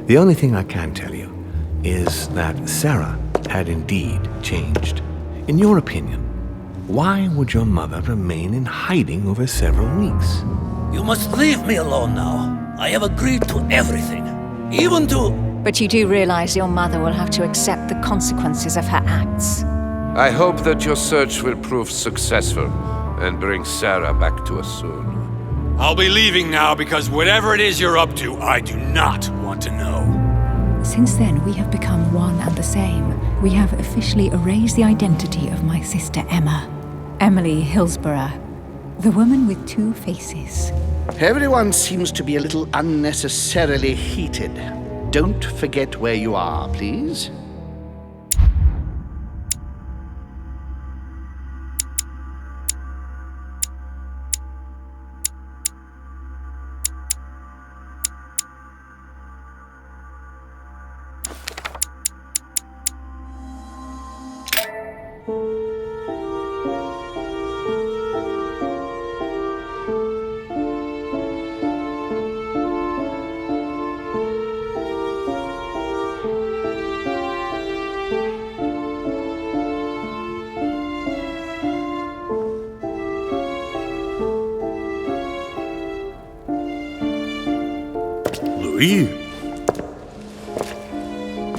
The only thing I can tell you is that Sarah had indeed changed. In your opinion, why would your mother remain in hiding over several weeks? You must leave me alone now. I have agreed to everything. Even to... But you do realize your mother will have to accept the consequences of her acts. I hope that your search will prove successful and bring Sarah back to us soon. I'll be leaving now because whatever it is you're up to, I do not want to know. Since then, we have become one and the same. We have officially erased the identity of my sister Emma. Emily Hillsborough. The woman with two faces. Everyone seems to be a little unnecessarily heated. Don't forget where you are, please.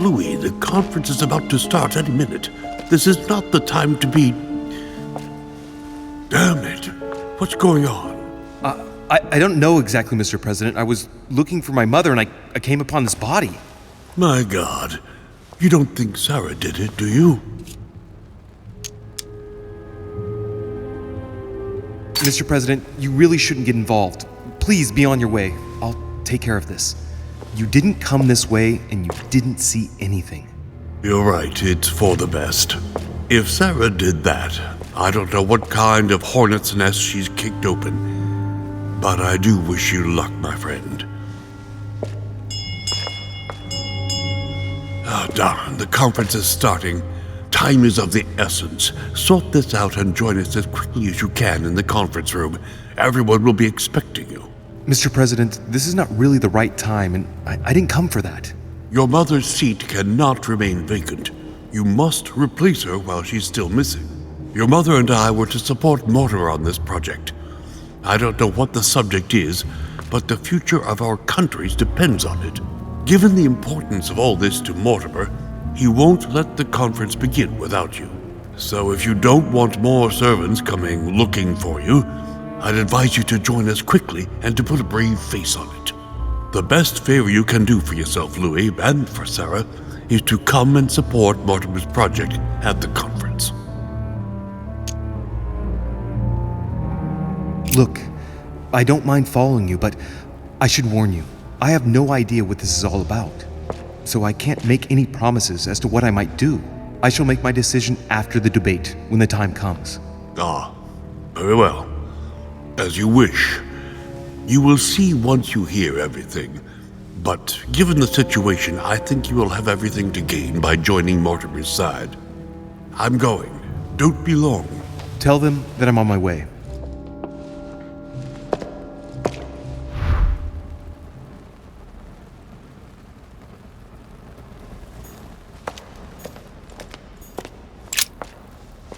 Louis, the conference is about to start any minute. This is not the time to be... Damn it. What's going on? I don't know exactly, Mr. President. I was looking for my mother and I came upon this body. My God. You don't think Sarah did it, do you? Mr. President, you really shouldn't get involved. Please be on your way. I'll take care of this. You didn't come this way, and you didn't see anything. You're right, it's for the best. If Sarah did that, I don't know what kind of hornet's nest she's kicked open. But I do wish you luck, my friend. Darn, the conference is starting. Time is of the essence. Sort this out and join us as quickly as you can in the conference room. Everyone will be expecting you. Mr. President, this is not really the right time, and I didn't come for that. Your mother's seat cannot remain vacant. You must replace her while she's still missing. Your mother and I were to support Mortimer on this project. I don't know what the subject is, but the future of our countries depends on it. Given the importance of all this to Mortimer, he won't let the conference begin without you. So if you don't want more servants coming looking for you, I'd advise you to join us quickly and to put a brave face on it. The best favor you can do for yourself, Louis, and for Sarah, is to come and support Mortimer's project at the conference. Look, I don't mind following you, but I should warn you, I have no idea what this is all about. So I can't make any promises as to what I might do. I shall make my decision after the debate, when the time comes. Ah, very well. As you wish. You will see once you hear everything. But given the situation, I think you will have everything to gain by joining Mortimer's side. I'm going. Don't be long. Tell them that I'm on my way.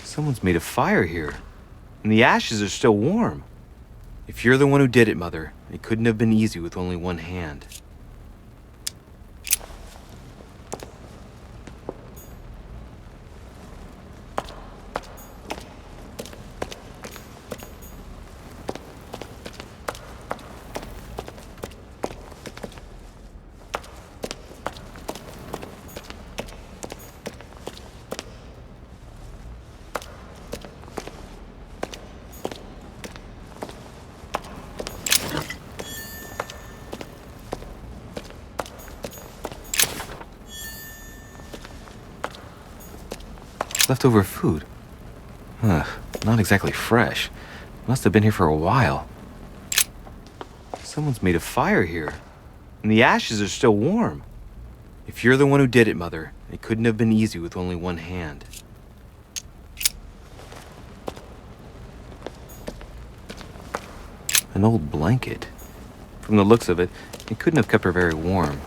Someone's made a fire here, and the ashes are still warm. If you're the one who did it, Mother, it couldn't have been easy with only one hand. Leftover food. Ugh, not exactly fresh. Must have been here for a while. Someone's made a fire here, and the ashes are still warm. If you're the one who did it, Mother, it couldn't have been easy with only one hand. An old blanket. From the looks of it, it couldn't have kept her very warm.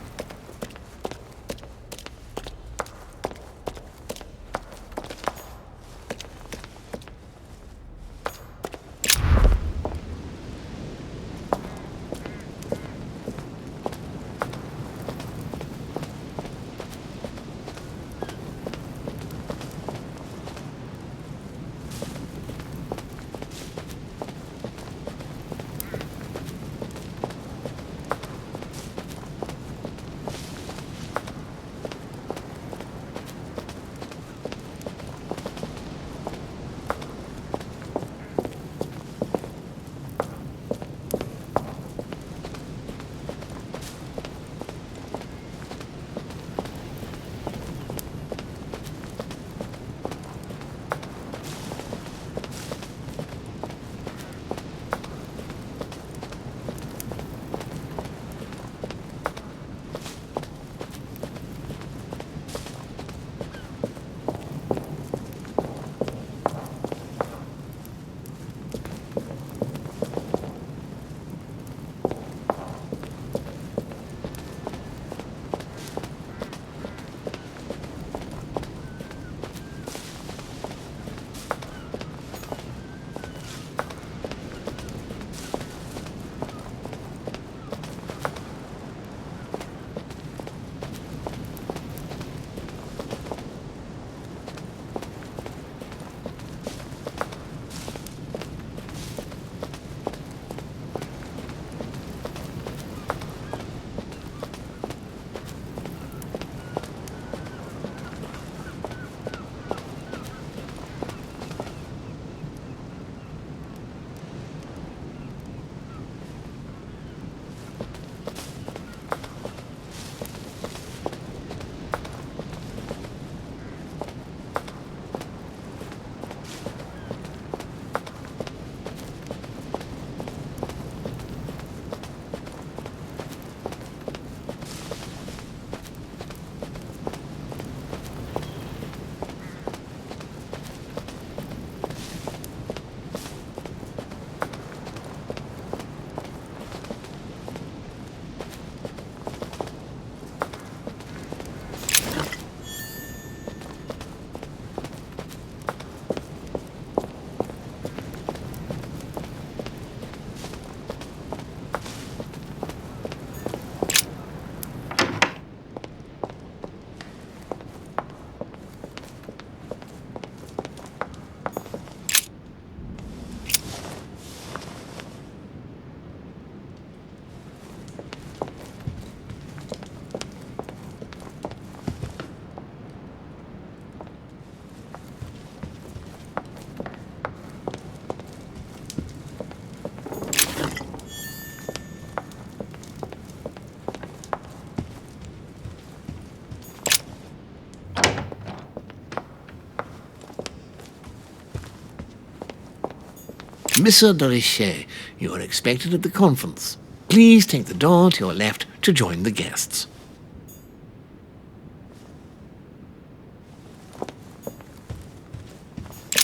Monsieur de Richet, you are expected at the conference. Please take the door to your left to join the guests.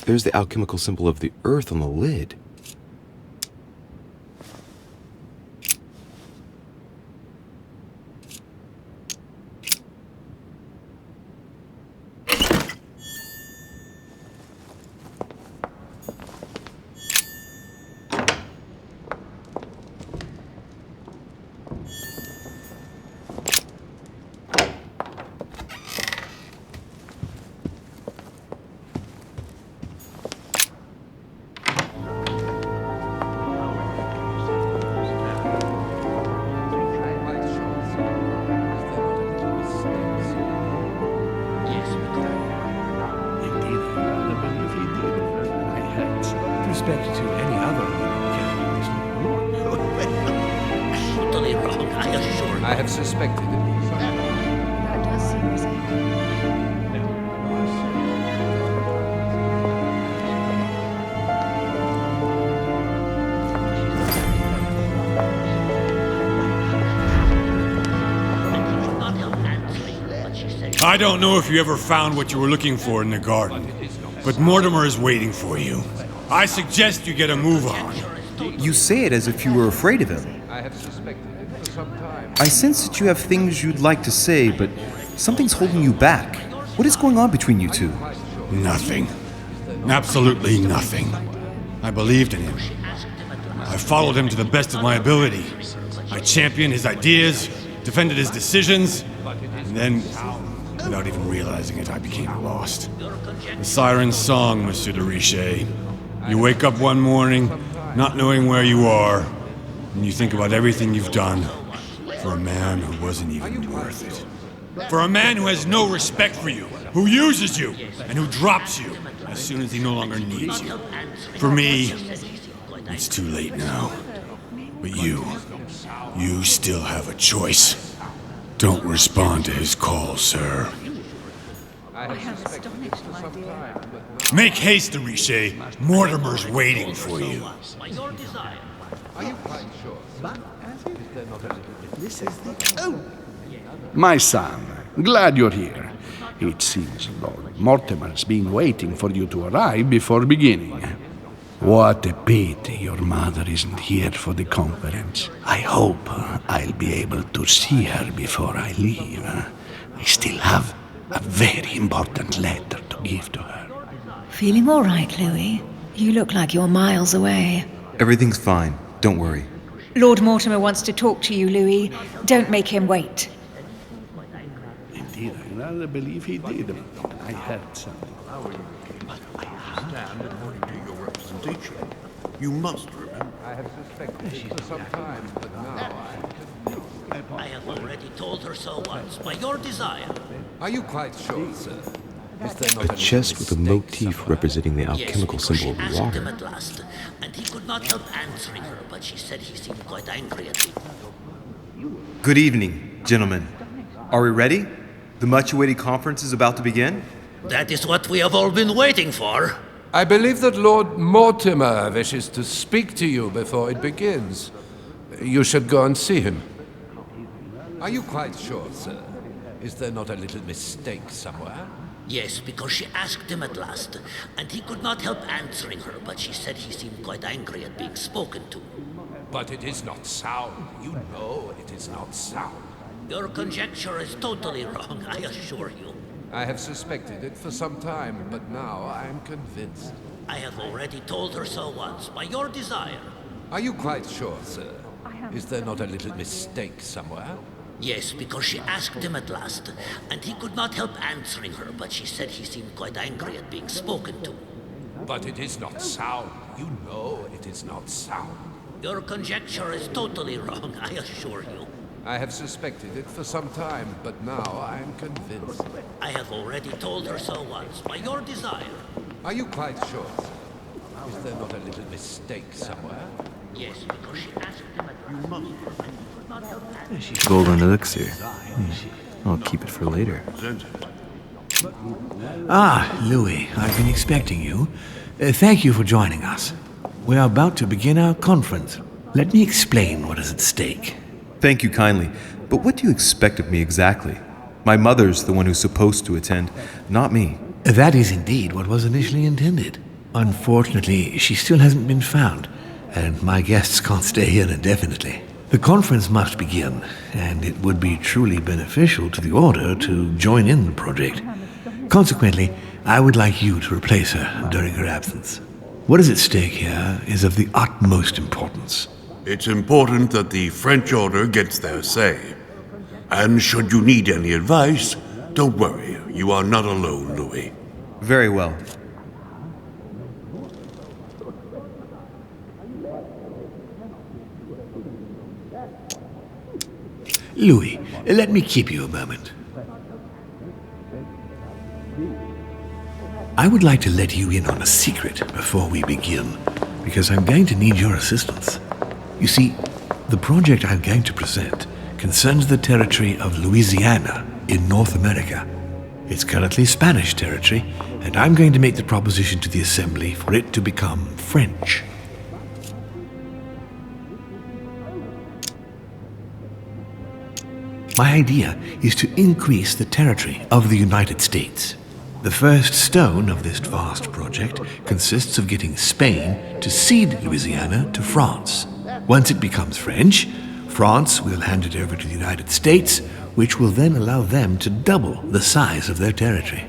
There's the alchemical symbol of the earth on the lid. Respect to any other Totally wrong, I assure you. I have suspected it. That does seem reasonable. I don't know if you ever found what you were looking for in the garden, but Mortimer is waiting for you. I suggest you get a move on. You say it as if you were afraid of him. I have suspected it for some time. I sense that you have things you'd like to say, but something's holding you back. What is going on between you two? Nothing. Absolutely nothing. I believed in him. I followed him to the best of my ability. I championed his ideas, defended his decisions, and then, without even realizing it, I became lost. The siren's song, Monsieur de Richet. You wake up one morning, not knowing where you are, and you think about everything you've done for a man who wasn't even worth it. For a man who has no respect for you, who uses you, and who drops you as soon as he no longer needs you. For me, it's too late now. But you still have a choice. Don't respond to his call, sir. I am astonished, my dear. Make haste, de Richet. Mortimer's waiting for you. My son, glad you're here. It seems Lord Mortimer's been waiting for you to arrive before beginning. What a pity your mother isn't here for the conference. I hope I'll be able to see her before I leave. I still have a very important letter to give to her. Feeling all right, Louis? You look like you're miles away. Everything's fine. Don't worry. Lord Mortimer wants to talk to you, Louis. Don't make him wait. Indeed, I rather believe he did. I heard something. You must remember. I have suspected it for some time, but now I have already told her so once, by your desire. Are you quite sure, sir? Is there not A chest with a motif representing the alchemical symbol She of asked him water. at last, and he could not help answering her, but she said he seemed quite angry at me. Good evening, gentlemen. Are we ready? The much-awaited conference is about to begin? That is what we have all been waiting for. I believe that Lord Mortimer wishes to speak to you before it begins. You should go and see him. Are you quite sure, sir? Is there not a little mistake somewhere? Yes, because she asked him at last, and he could not help answering her, but she said he seemed quite angry at being spoken to. But it is not sound. You know it is not sound. Your conjecture is totally wrong, I assure you. I have suspected it for some time, but now I am convinced. I have already told her so once, by your desire. Are you quite sure, sir? Is there not a little mistake somewhere? Yes, because she asked him at last, and he could not help answering her, but she said he seemed quite angry at being spoken to. But it is not sound. You know it is not sound. Your conjecture is totally wrong, I assure you. I have suspected it for some time, but now I am convinced. I have already told her so once, by your desire. Are you quite sure, sir? Is there not a little mistake somewhere? Yes, because she asked him at last. Golden elixir. I'll keep it for later. Ah, Louis, I've been expecting you. Thank you for joining us. We are about to begin our conference. Let me explain what is at stake. Thank you kindly, but what do you expect of me exactly? My mother's the one who's supposed to attend, not me. That is indeed what was initially intended. Unfortunately, she still hasn't been found, and my guests can't stay here indefinitely. The conference must begin, and it would be truly beneficial to the Order to join in the project. Consequently, I would like you to replace her during her absence. What is at stake here is of the utmost importance. It's important that the French Order gets their say. And should you need any advice, don't worry, you are not alone, Louis. Very well. Louis, let me keep you a moment. I would like to let you in on a secret before we begin, because I'm going to need your assistance. You see, the project I'm going to present concerns the territory of Louisiana in North America. It's currently Spanish territory, and I'm going to make the proposition to the Assembly for it to become French. My idea is to increase the territory of the United States. The first stone of this vast project consists of getting Spain to cede Louisiana to France. Once it becomes French, France will hand it over to the United States, which will then allow them to double the size of their territory.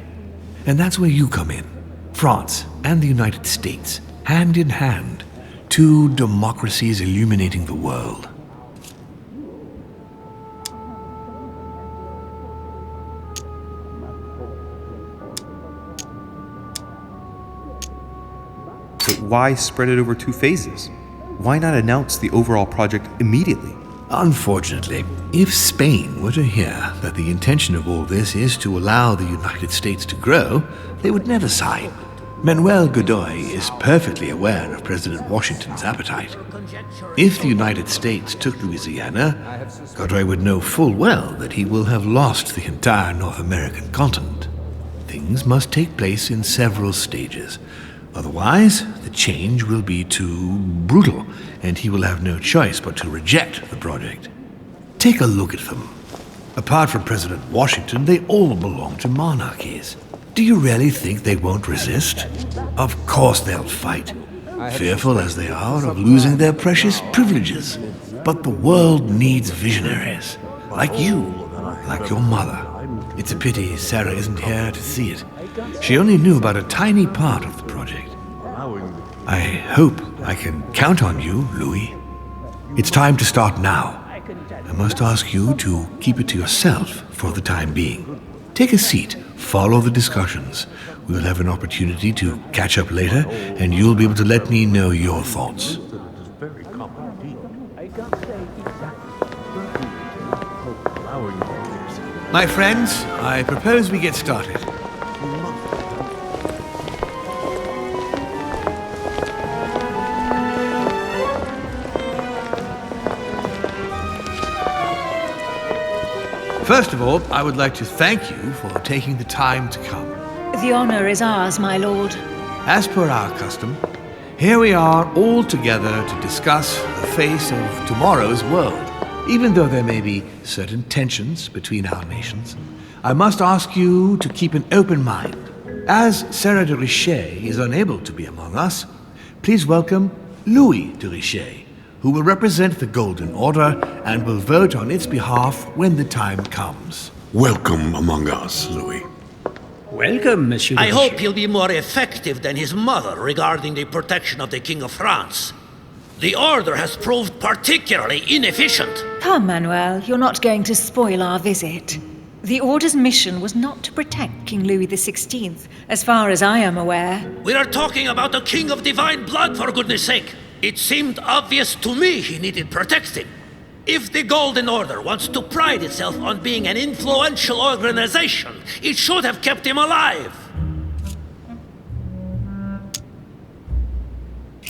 And that's where you come in. France and the United States, hand in hand, two democracies illuminating the world. But why spread it over 2 phases? Why not announce the overall project immediately? Unfortunately, if Spain were to hear that the intention of all this is to allow the United States to grow, they would never sign. Manuel Godoy is perfectly aware of President Washington's appetite. If the United States took Louisiana, Godoy would know full well that he will have lost the entire North American continent. Things must take place in several stages. Otherwise, the change will be too brutal, and he will have no choice but to reject the project. Take a look at them. Apart from President Washington, they all belong to monarchies. Do you really think they won't resist? Of course they'll fight, fearful as they are of losing their precious privileges. But the world needs visionaries, like you, like your mother. It's a pity Sarah isn't here to see it. She only knew about a tiny part of the project. I hope I can count on you, Louis. It's time to start now. I must ask you to keep it to yourself for the time being. Take a seat, follow the discussions. We'll have an opportunity to catch up later, and you'll be able to let me know your thoughts. My friends, I propose we get started. First of all, I would like to thank you for taking the time to come. The honor is ours, my lord. As per our custom, here we are all together to discuss the face of tomorrow's world. Even though there may be certain tensions between our nations, I must ask you to keep an open mind. As Sarah de Richet is unable to be among us, please welcome Louis de Richet, who will represent the Golden Order and will vote on its behalf when the time comes. Welcome among us, Louis. Welcome, Monsieur. I hope he'll be more effective than his mother regarding the protection of the King of France. The Order has proved particularly inefficient. Come, Manuel, you're not going to spoil our visit. The Order's mission was not to protect King Louis XVI, as far as I am aware. We are talking about a king of divine blood, for goodness sake. It seemed obvious to me he needed protecting. If the Golden Order wants to pride itself on being an influential organization, it should have kept him alive.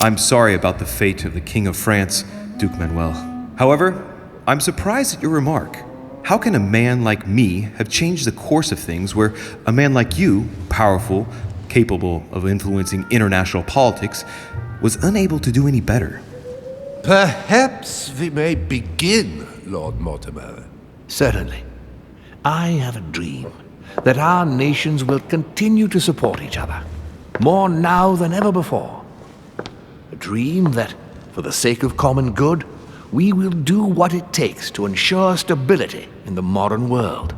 I'm sorry about the fate of the King of France, Duke Manuel. However, I'm surprised at your remark. How can a man like me have changed the course of things where a man like you, powerful, capable of influencing international politics, was unable to do any better. Perhaps we may begin, Lord Mortimer. Certainly. I have a dream that our nations will continue to support each other, more now than ever before. A dream that, for the sake of common good, we will do what it takes to ensure stability in the modern world.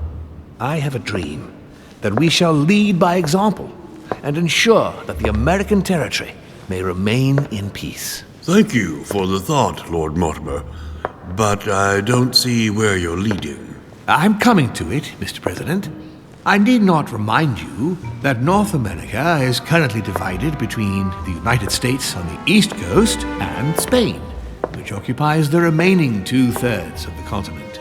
I have a dream that we shall lead by example and ensure that the American territory may remain in peace. Thank you for the thought, Lord Mortimer, but I don't see where you're leading. I'm coming to it, Mr. President. I need not remind you that North America is currently divided between the United States on the east coast and Spain, which occupies the remaining 2/3 of the continent.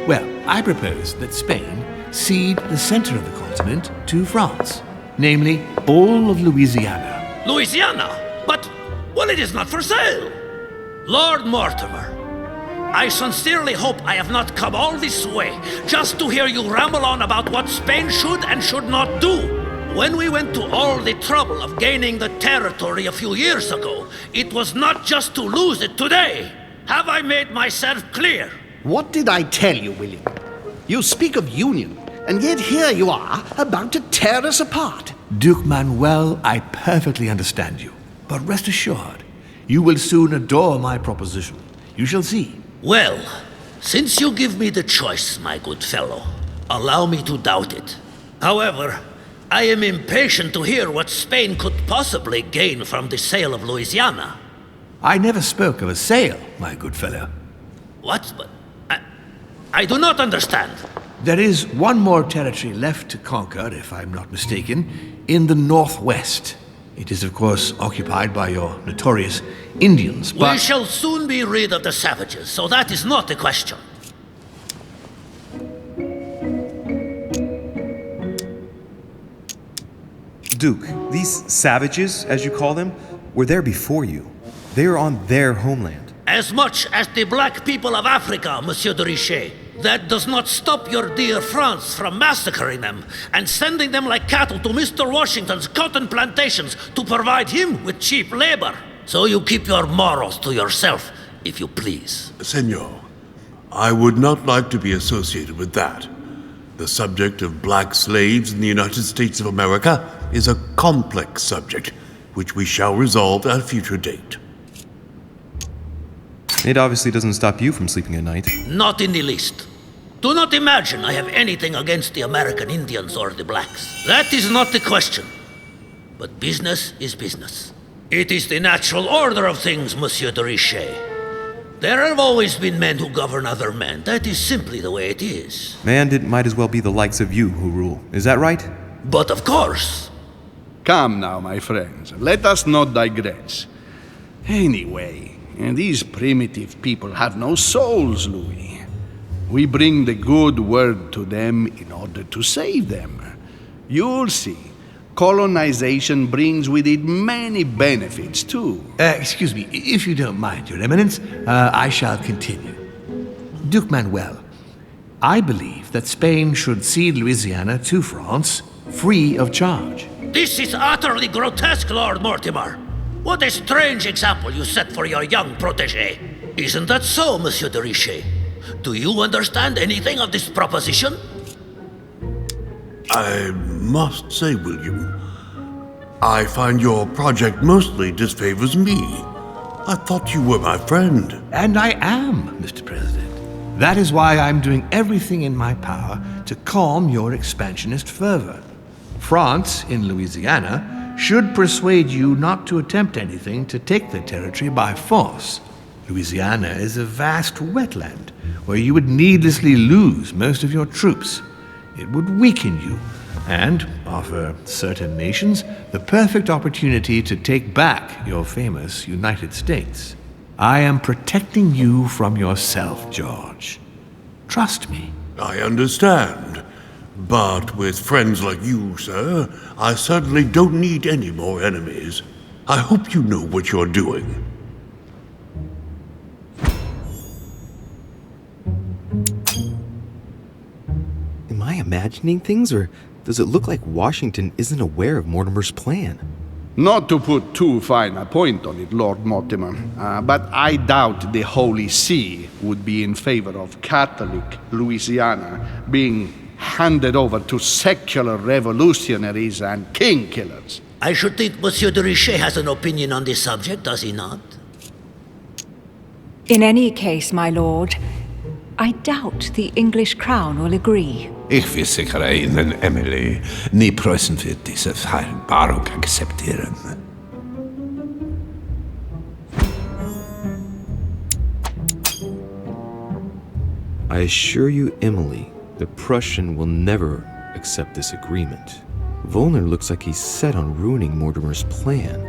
Well, I propose that Spain cede the center of the continent to France, namely all of Louisiana. Louisiana? But, well, it is not for sale. Lord Mortimer, I sincerely hope I have not come all this way just to hear you ramble on about what Spain should and should not do. When we went to all the trouble of gaining the territory a few years ago, it was not just to lose it today. Have I made myself clear? What did I tell you, William? You speak of union, and yet here you are, about to tear us apart. Duke Manuel, I perfectly understand you. But rest assured, you will soon adore my proposition. You shall see. Well, since you give me the choice, my good fellow, allow me to doubt it. However, I am impatient to hear what Spain could possibly gain from the sale of Louisiana. I never spoke of a sale, my good fellow. What? But I do not understand. There is one more territory left to conquer, if I'm not mistaken, in the northwest. It is, of course, occupied by your notorious Indians, but... We shall soon be rid of the savages, so that is not the question. Duke, these savages, as you call them, were there before you. They are on their homeland. As much as the black people of Africa, Monsieur de Richet. That does not stop your dear France from massacring them and sending them like cattle to Mr. Washington's cotton plantations to provide him with cheap labor. So you keep your morals to yourself, if you please. Senor, I would not like to be associated with that. The subject of black slaves in the United States of America is a complex subject, which we shall resolve at a future date. It obviously doesn't stop you from sleeping at night. Not in the least. Do not imagine I have anything against the American Indians or the blacks. That is not the question. But business is business. It is the natural order of things, Monsieur de Richet. There have always been men who govern other men. That is simply the way it is. And it might as well be the likes of you who rule. Is that right? But of course. Come now, my friends. Let us not digress. Anyway, these primitive people have no souls, Louis. We bring the good word to them in order to save them. You'll see. Colonization brings with it many benefits, too. Excuse me, if you don't mind, Your Eminence, I shall continue. Duke Manuel, I believe that Spain should cede Louisiana to France free of charge. This is utterly grotesque, Lord Mortimer. What a strange example you set for your young protégé. Isn't that so, Monsieur de Richet? Do you understand anything of this proposition? I must say, William, I find your project mostly disfavors me. I thought you were my friend. And I am, Mr. President. That is why I'm doing everything in my power to calm your expansionist fervor. France, in Louisiana, should persuade you not to attempt anything to take the territory by force. Louisiana is a vast wetland where you would needlessly lose most of your troops. It would weaken you and offer certain nations the perfect opportunity to take back your famous United States. I am protecting you from yourself, George. Trust me. I understand. But with friends like you, sir, I certainly don't need any more enemies. I hope you know what you're doing. Am I imagining things, or does it look like Washington isn't aware of Mortimer's plan? Not to put too fine a point on it, Lord Mortimer, but I doubt the Holy See would be in favor of Catholic Louisiana being handed over to secular revolutionaries and king killers. I should think Monsieur de Richet has an opinion on this subject, does he not? In any case, my lord, I doubt the English crown will agree. Ich will sicher Ihnen, Emily, nie Preußen wird diese Vereinbarung akzeptieren. I assure you, Emily, the Prussian will never accept this agreement. Volner looks like he's set on ruining Mortimer's plan.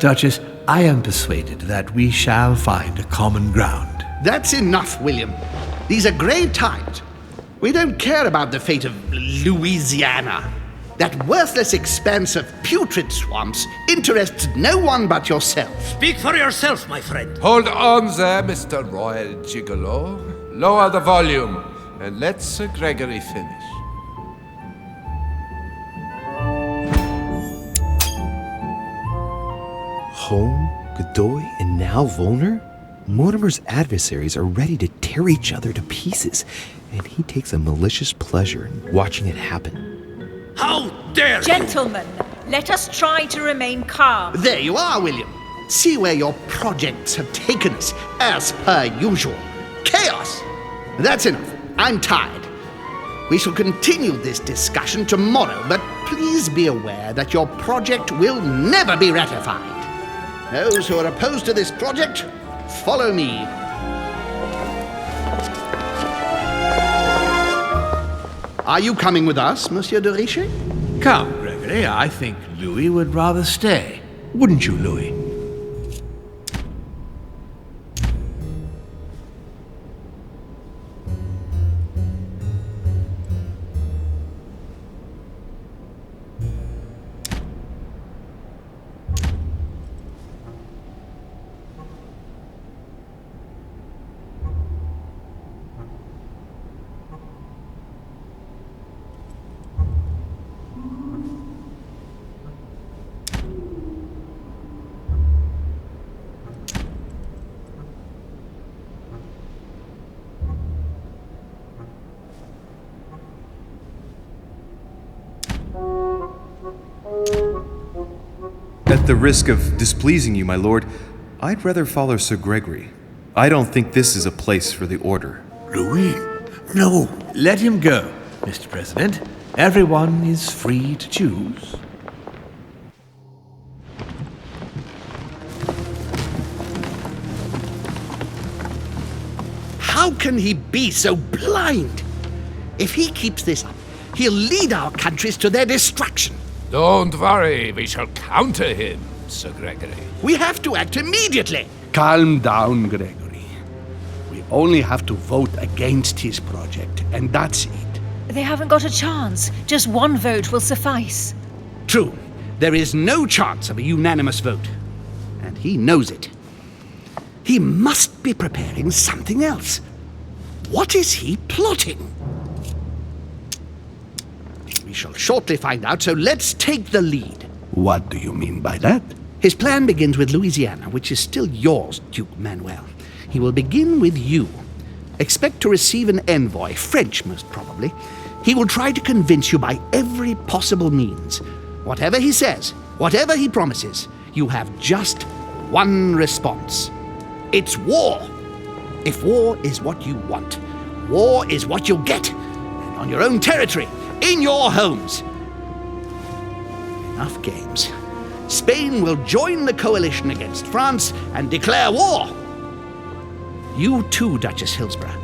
Duchess, I am persuaded that we shall find a common ground. That's enough, William. These are grave times. We don't care about the fate of Louisiana. That worthless expanse of putrid swamps interests no one but yourself. Speak for yourself, my friend. Hold on there, Mr. Royal Gigolo. Lower the volume, and let Sir Gregory finish. Home, Godoy, and now Volner? Mortimer's adversaries are ready to tear each other to pieces, and he takes a malicious pleasure in watching it happen. How dare you! Gentlemen, let us try to remain calm. There you are, William. See where your projects have taken us, as per usual. Chaos! That's enough. I'm tired. We shall continue this discussion tomorrow, but please be aware that your project will never be ratified. Those who are opposed to this project, follow me. Are you coming with us, Monsieur de Richet? Come, Gregory, I think Louis would rather stay. Wouldn't you, Louis? At the risk of displeasing you, my lord, I'd rather follow Sir Gregory. I don't think this is a place for the Order. Louis? No. Let him go, Mr. President. Everyone is free to choose. How can he be so blind? If he keeps this up, he'll lead our countries to their destruction. Don't worry, we shall counter him, Sir Gregory. We have to act immediately. Calm down, Gregory. We only have to vote against his project, and that's it. They haven't got a chance. Just one vote will suffice. True, there is no chance of a unanimous vote, and he knows it. He must be preparing something else. What is he plotting? We shall shortly find out, so let's take the lead. What do you mean by that? His plan begins with Louisiana, which is still yours, Duke Manuel. He will begin with you. Expect to receive an envoy, French most probably. He will try to convince you by every possible means. Whatever he says, whatever he promises, you have just one response. It's war. If war is what you want, war is what you'll get. And on your own territory, in your homes. Enough games. Spain will join the coalition against France and declare war. You too, Duchess Hillsborough.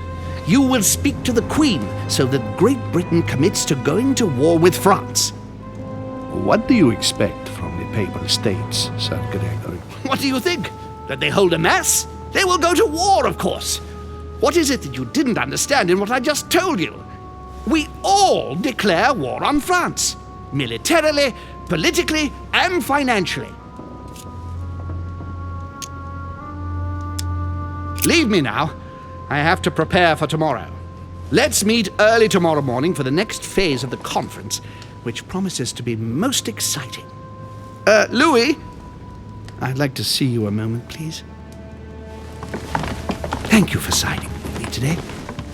You will speak to the Queen so that Great Britain commits to going to war with France. What do you expect from the Papal States, Sir Gregory? What do you think? That they hold a mass? They will go to war, of course. What is it that you didn't understand in what I just told you? We all declare war on France. Militarily, politically, and financially. Leave me now. I have to prepare for tomorrow. Let's meet early tomorrow morning for the next phase of the conference, which promises to be most exciting. Louis? I'd like to see you a moment, please. Thank you for siding with me today.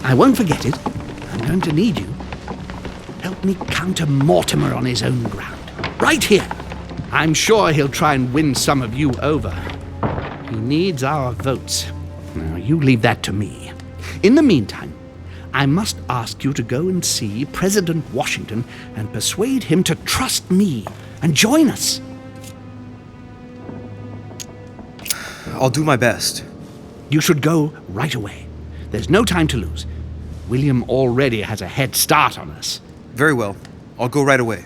I won't forget it. I'm going to need you. Help me counter Mortimer on his own ground. Right here. I'm sure he'll try and win some of you over. He needs our votes. Now, you leave that to me. In the meantime, I must ask you to go and see President Washington and persuade him to trust me and join us. I'll do my best. You should go right away. There's no time to lose. William already has a head start on us. Very well. I'll go right away.